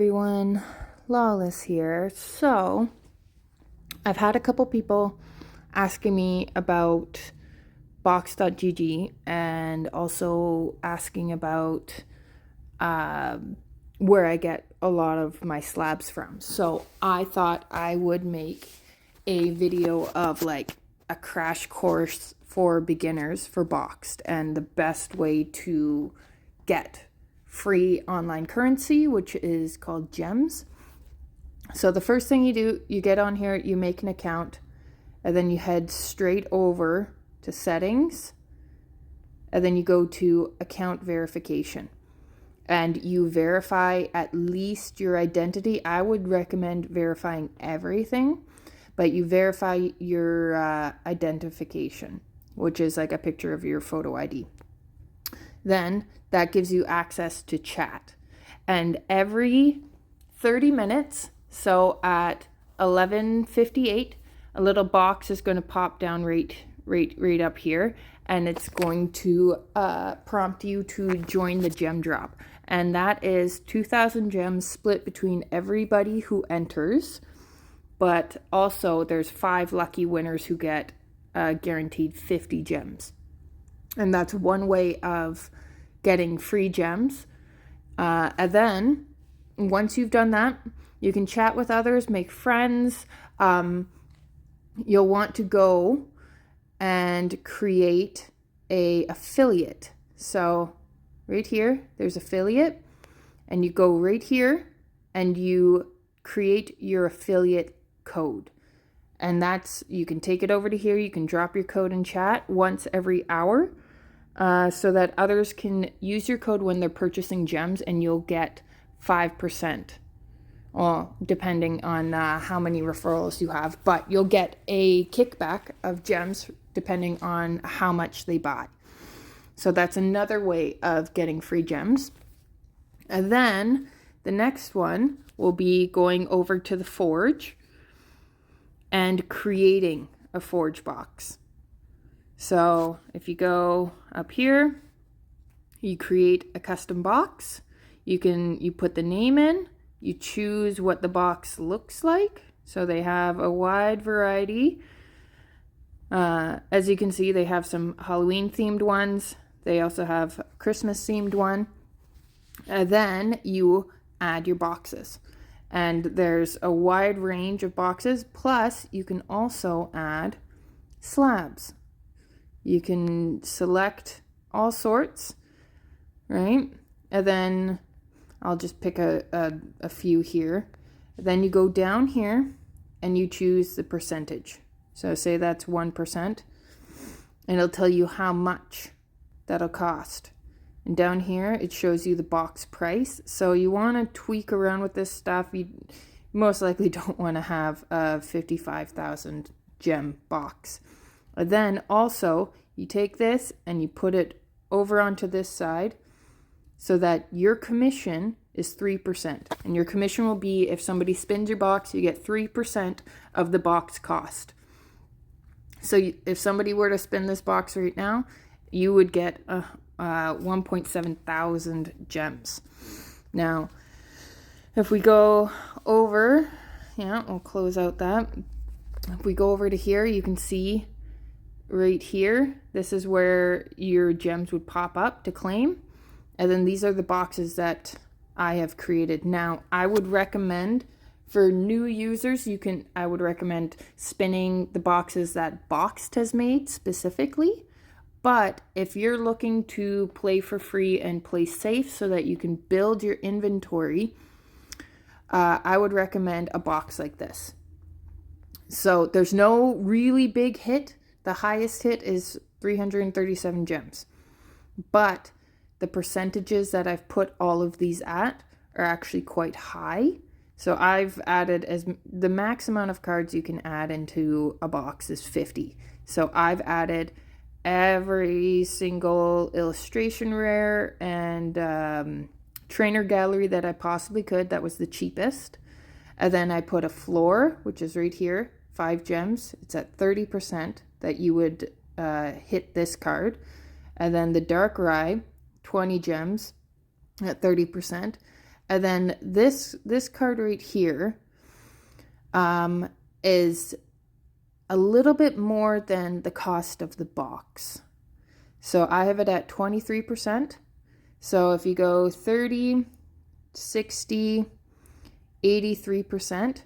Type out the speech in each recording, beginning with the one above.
everyone, LAW-Lyss here. So, I've had a couple people asking me about box.gg and also asking about where I get a lot of my slabs from. So, I thought I would make a video of like a crash course for beginners for Boxed and the best way to get free online currency, which is called gems. So the first thing you do, you get on here, you make an account, and then you head straight over to settings, and then you go to account verification, and you verify at least your identity. I would recommend verifying everything, but you verify your identification, which is like a picture of your photo ID. Then that gives you access to chat. And every 30 minutes, so at 11:58, a little box is going to pop down right up here, and it's going to prompt you to join the gem drop. And that is 2,000 gems split between everybody who enters, but also there's 5 lucky winners who get guaranteed 50 gems. And that's one way of getting free gems. And then once you've done that, you can chat with others, make friends. You'll want to go and create a affiliate. So right here, there's affiliate, and you go right here and you create your affiliate code. And that's, you can take it over to here. You can drop your code in chat once every hour so that others can use your code when they're purchasing gems, and you'll get 5%. Well, depending on how many referrals you have, but you'll get a kickback of gems depending on how much they buy. So that's another way of getting free gems. And then the next one will be going over to the Forge and creating a Forge box. So if you go up here, you create a custom box. You put the name in, you choose what the box looks like. So they have a wide variety. As you can see, they have some Halloween themed ones. They also have a Christmas themed one. And then you add your boxes. And there's a wide range of boxes. Plus, you can also add slabs. You can select all sorts, right? And then I'll just pick a few here. Then you go down here and you choose the percentage. So say that's 1%. And it'll tell you how much that'll cost. And down here, it shows you the box price. So you want to tweak around with this stuff. You most likely don't want to have a 55,000 gem box. And then also, you take this and you put it over onto this side so that your commission is 3%. And your commission will be, if somebody spins your box, you get 3% of the box cost. So if somebody were to spin this box right now, you would get 1.7 thousand gems. Now, if we go over, we'll close out that. If we go over to here, you can see right here, this is where your gems would pop up to claim. And then these are the boxes that I have created. Now, I would recommend for new users, I would recommend spinning the boxes that Boxed has made specifically. But if you're looking to play for free and play safe so that you can build your inventory, I would recommend a box like this. So there's no really big hit. The highest hit is 337 gems. But the percentages that I've put all of these at are actually quite high. So I've added, as the max amount of cards you can add into a box is 50. So I've added every single illustration rare and trainer gallery that I possibly could. That was the cheapest. And then I put a floor, which is right here, 5 gems. It's at 30% that you would hit this card. And then the dark rye, 20 gems at 30%. And then this card right here is a little bit more than the cost of the box. So I have it at 23%. So if you go 30, 60, 83%,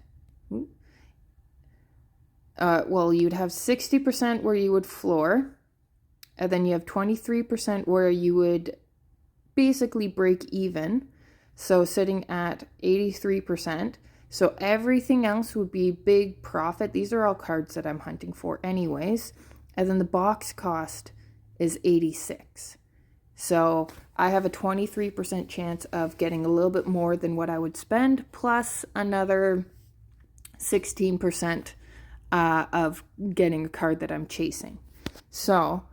well, you'd have 60% where you would floor, and then you have 23% where you would basically break even. So sitting at 83%. So everything else would be big profit. These are all cards that I'm hunting for anyways. And then the box cost is 86. So I have a 23% chance of getting a little bit more than what I would spend, plus another 16% of getting a card that I'm chasing. So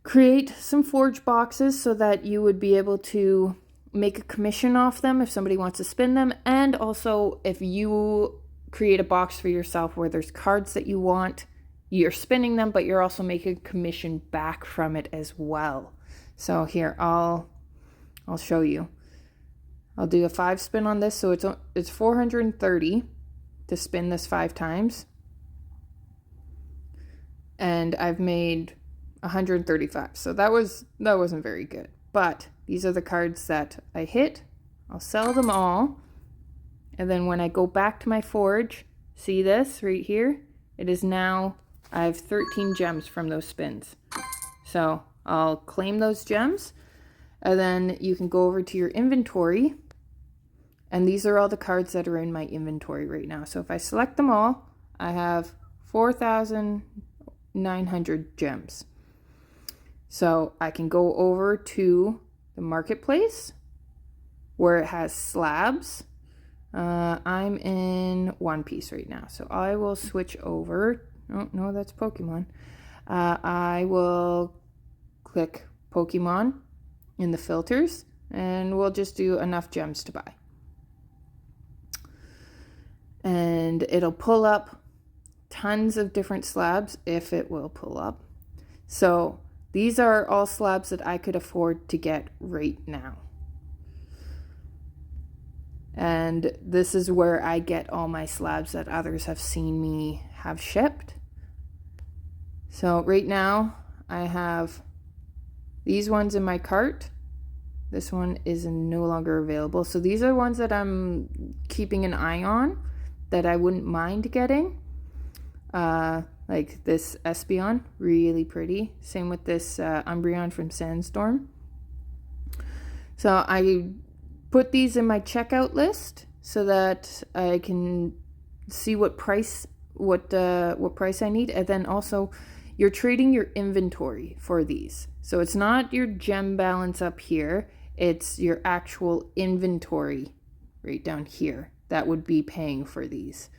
create some forge boxes so that you would be able to make a commission off them if somebody wants to spin them. And also if you create a box for yourself where there's cards that you want, you're spinning them, but you're also making a commission back from it as well. So here, I'll show you. I'll do a 5 spin on this. So it's 430 to spin this 5 times. And I've made 135. So that wasn't very good. But these are the cards that I hit. I'll sell them all. And then when I go back to my forge, see this right here? It is now, I have 13 gems from those spins. So I'll claim those gems. And then you can go over to your inventory. And these are all the cards that are in my inventory right now. So if I select them all, I have 4,900 gems. So I can go over to the marketplace where it has slabs. I'm in One Piece right now. So I will switch over. Oh, no, that's Pokemon. I will click Pokemon in the filters and we'll just do enough gems to buy. And it'll pull up tons of different slabs if it will pull up. So these are all slabs that I could afford to get right now. And this is where I get all my slabs that others have seen me have shipped. So right now I have these ones in my cart. This one is no longer available. So these are ones that I'm keeping an eye on that I wouldn't mind getting. Like this Espeon, really pretty. Same with this Umbreon from Sandstorm. So I put these in my checkout list so that I can see what price I need. And then also you're trading your inventory for these. So it's not your gem balance up here. It's your actual inventory right down here that would be paying for these.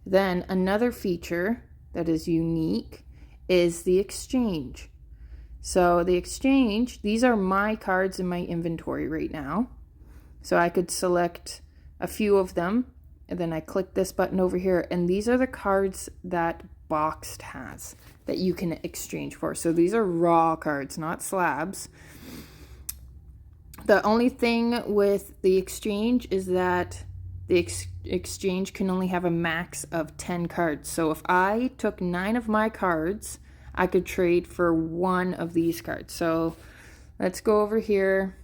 Then another feature that is unique is the exchange. So the exchange, these are my cards in my inventory right now. So I could select a few of them and then I click this button over here and these are the cards that Boxed has that you can exchange for. So these are raw cards, not slabs. The only thing with the exchange is that the exchange can only have a max of 10 cards. So if I took 9 of my cards, I could trade for 1 of these cards. So let's go over here,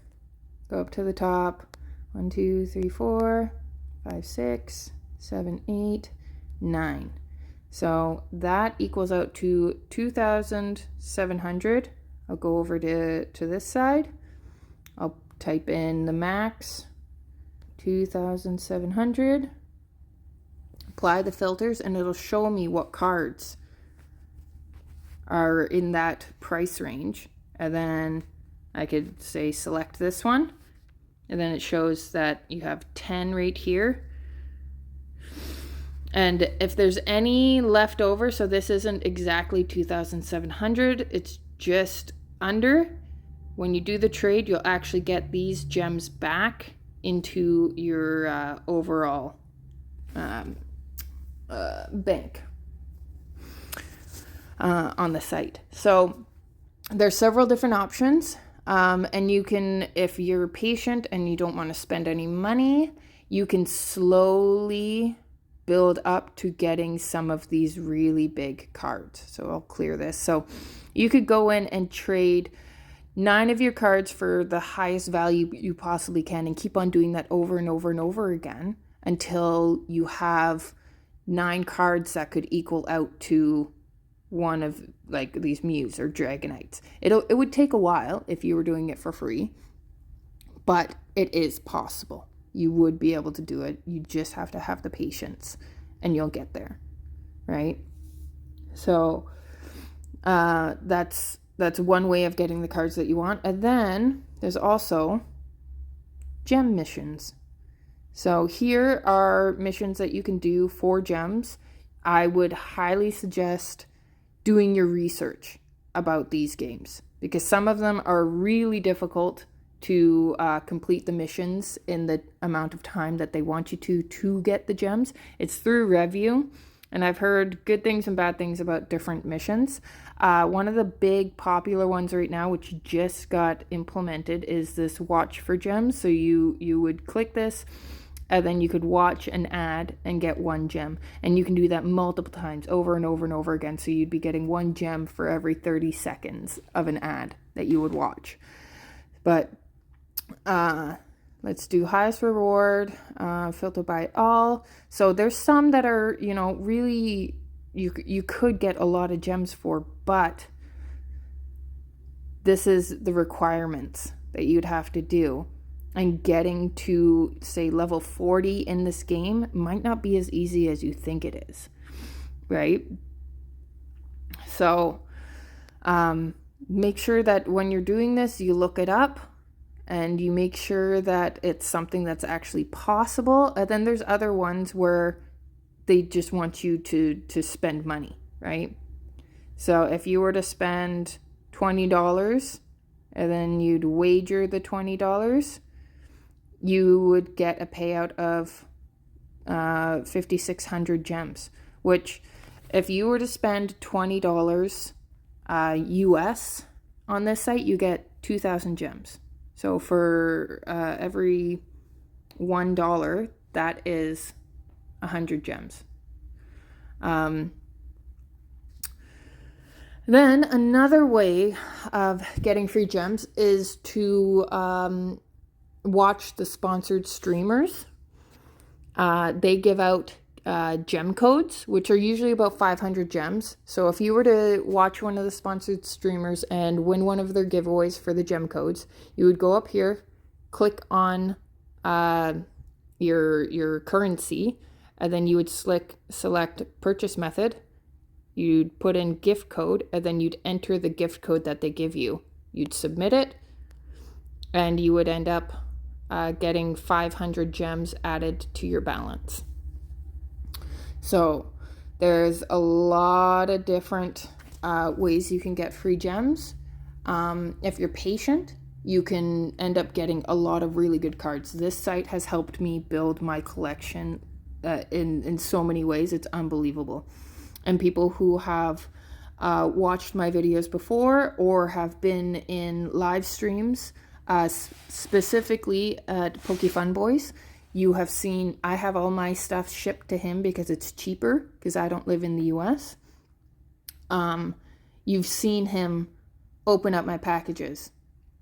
go up to the top. 1, 2, 3, 4, 5, 6, 7, 8, 9. So that equals out to 2,700. I'll go over to this side. I'll type in the max, 2,700. Apply the filters and it'll show me what cards are in that price range. And then I could say select this one. And then it shows that you have 10 right here. And if there's any left over, so this isn't exactly 2,700, it's just under. When you do the trade, you'll actually get these gems back into your overall bank on the site. So there's several different options. And you can, if you're patient and you don't want to spend any money, you can slowly build up to getting some of these really big cards. So I'll clear this. So you could go in and trade 9 of your cards for the highest value you possibly can, and keep on doing that over and over and over again until you have 9 cards that could equal out to one of like these Mews or Dragonites. It would take a while if you were doing it for free, but it is possible. You would be able to do it. You just have to have the patience and you'll get there, right? So that's one way of getting the cards that you want. And then there's also gem missions. So here are missions that you can do for gems. I would highly suggest doing your research about these games, because some of them are really difficult to complete the missions in the amount of time that they want you to get the gems. It's through review, and I've heard good things and bad things about different missions. One of the big popular ones right now, which just got implemented, is this watch for gems. So you would click this, and then you could watch an ad and get 1 gem. And you can do that multiple times, over and over and over again. So you'd be getting 1 gem for every 30 seconds of an ad that you would watch. But let's do highest reward, filter by all. So there's some that are, really you could get a lot of gems for, but this is the requirements that you'd have to do. And getting to, say, level 40 in this game might not be as easy as you think it is, right? So make sure that when you're doing this, you look it up and you make sure that it's something that's actually possible. And then there's other ones where they just want you to spend money, right? So if you were to spend $20 and then you'd wager the $20, you would get a payout of 5,600 gems, which if you were to spend $20 US on this site, you get 2,000 gems. So for every $1, that is 100 gems. Then another way of getting free gems is to watch the sponsored streamers. They give out gem codes, which are usually about 500 gems. So if you were to watch one of the sponsored streamers and win one of their giveaways for the gem codes, you would go up here, click on your currency, and then you would select purchase method. You'd put in gift code, and then you'd enter the gift code that they give you. You'd submit it, and you would end up getting 500 gems added to your balance. So there's a lot of different ways you can get free gems. If you're patient, you can end up getting a lot of really good cards. This site has helped me build my collection in so many ways. It's unbelievable. And people who have watched my videos before or have been in live streams, specifically at PokeFun Boys, you have seen I have all my stuff shipped to him because it's cheaper, because I don't live in the US. You've seen him open up my packages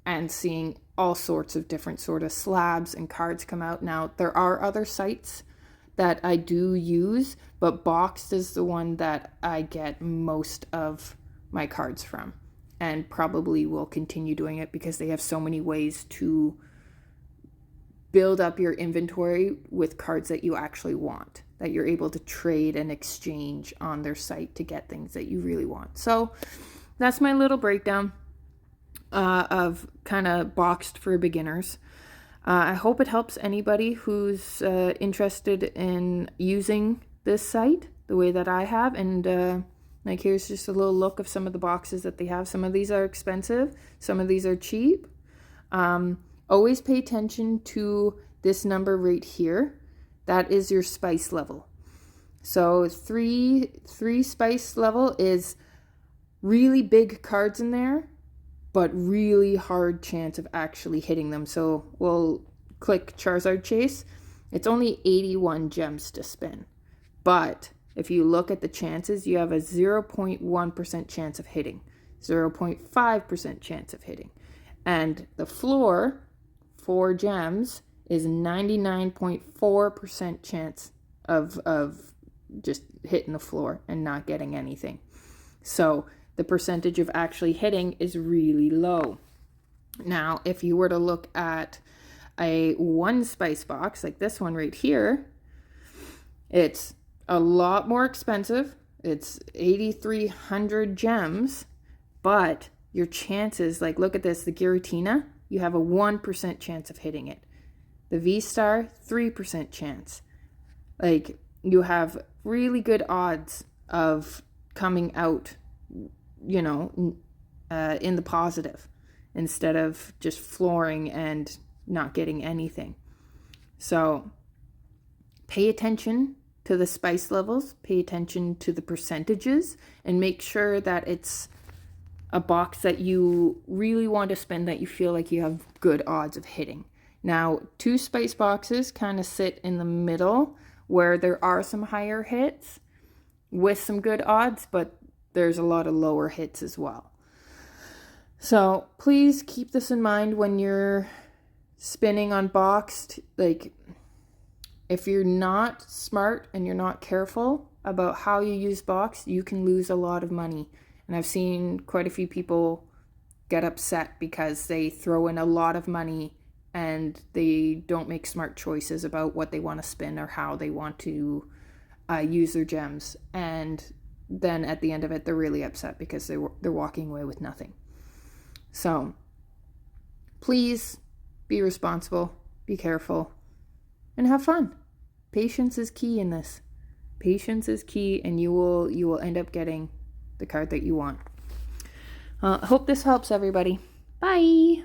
and seeing all sorts of different sort of slabs and cards come out. Now, there are other sites that I do use, but Boxed is the one that I get most of my cards from, and probably will continue doing it because they have so many ways to build up your inventory with cards that you actually want, that you're able to trade and exchange on their site to get things that you really want. So that's my little breakdown of kind of Boxed for beginners. I hope it helps anybody who's interested in using this site the way that I have. And like, here's just a little look of some of the boxes that they have. Some of these are expensive. Some of these are cheap. Always pay attention to this number right here. That is your spice level. So three spice level is really big cards in there. but really hard chance of actually hitting them. So we'll click Charizard Chase. It's only 81 gems to spin. But if you look at the chances, you have a 0.1% chance of hitting, 0.5% chance of hitting. And the floor, 4 gems, is 99.4% chance of just hitting the floor and not getting anything. So the percentage of actually hitting is really low. Now, if you were to look at a 1 spice box, like this one right here, it's a lot more expensive. It's 8,300 gems, but your chances, like look at this, the Giratina, you have a 1% chance of hitting it. The V-Star, 3% chance. Like, you have really good odds of coming out, you know, in the positive instead of just flooring and not getting anything. So pay attention to the spice levels, pay attention to the percentages, and make sure that it's a box that you really want to spin, that you feel like you have good odds of hitting. Now, 2 spice boxes kind of sit in the middle where there are some higher hits with some good odds, but there's a lot of lower hits as well. So please keep this in mind when you're spinning on boxed. Like, if you're not smart and you're not careful about how you use box, you can lose a lot of money. And I've seen quite a few people get upset because they throw in a lot of money and they don't make smart choices about what they want to spin or how they want to use their gems. And then at the end of it, they're really upset because they're walking away with nothing. So please be responsible, be careful, and have fun. Patience is key in this. Patience is key, and you will end up getting the card that you want. I hope this helps everybody. Bye.